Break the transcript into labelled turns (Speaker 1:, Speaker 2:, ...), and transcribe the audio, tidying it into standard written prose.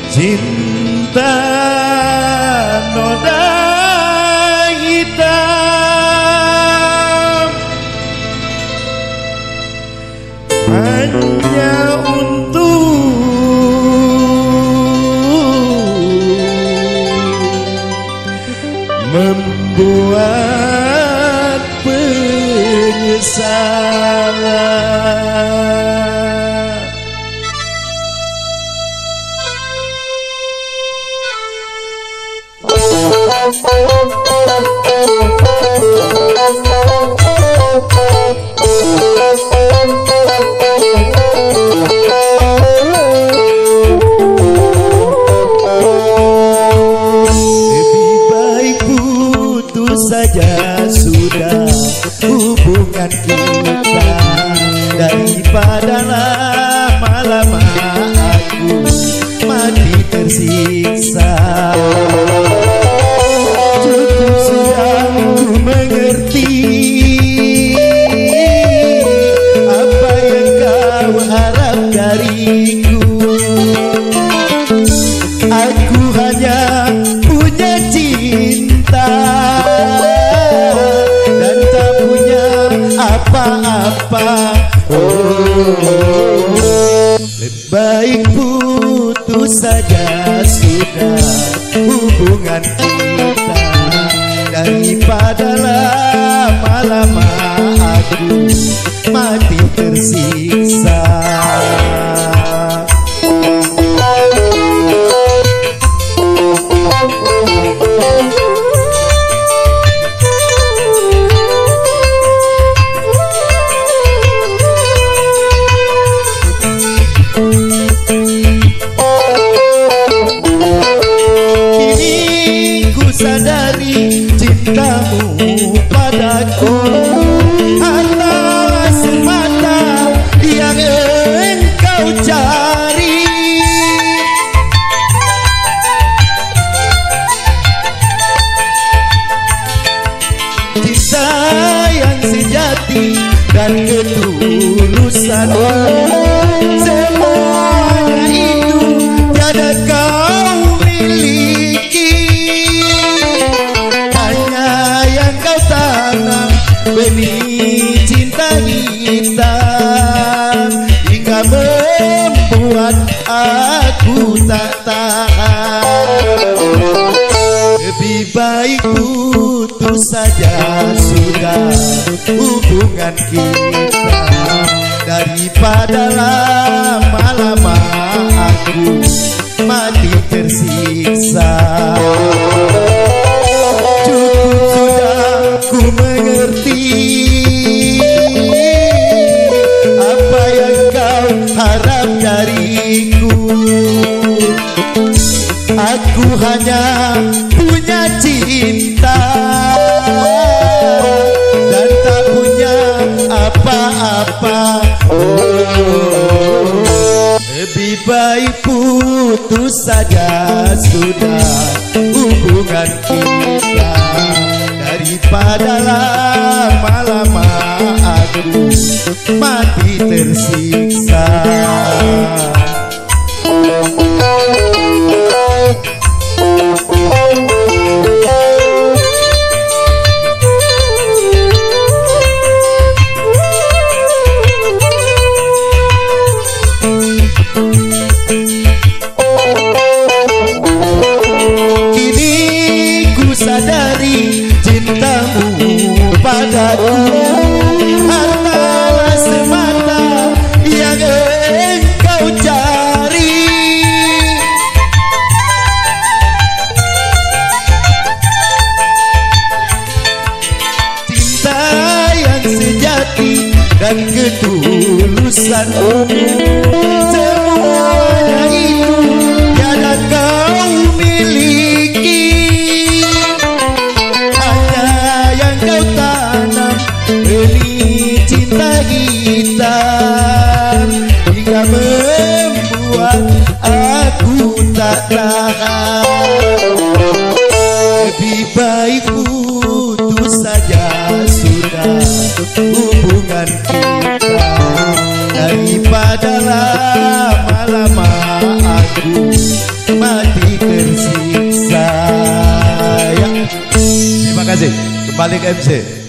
Speaker 1: Cinta noda hitam hanya untuk membuat penyesalan. Lebih baik putus saja sudah hubungan kita daripada lama-lama aku mati tersiksa. Cukup sudah ku mengerti apa yang kau harap dariku. Aku hanya punya cinta dan tak punya apa-apa. Lebih baik putus saja sudah hubungan kita daripada lama-lama aku mati tersiksa. Sadari cintamu padaku hanyalah semata yang engkau cari. Cinta yang sejati dan ketulusan, semuanya itu tiada kau miliki. Benih cinta hitam hingga membuat aku tak tahan. Lebih baik putus saja sudah hubungan kita daripada lama-lama aku mati tersiksa. Cukup sudah ku mengerti apa yang kau harap dariku. Aku hanya punya cinta dan tak punya apa-apa. Lebih baik putus saja sudah hubungan kita daripada lama-lama aku mati tersiksa. Kini ku sadari cintamu padaku hanyalah semata yang engkau cari. Cinta yang sejati dan ketulusan, semuanya itu tiada kau miliki. Hanya yang kau tanam benih cinta hitam hingga membuat aku tak tahan. Lebih baik putus saja sudah hubungan kita daripada lama-lama aku balik MC.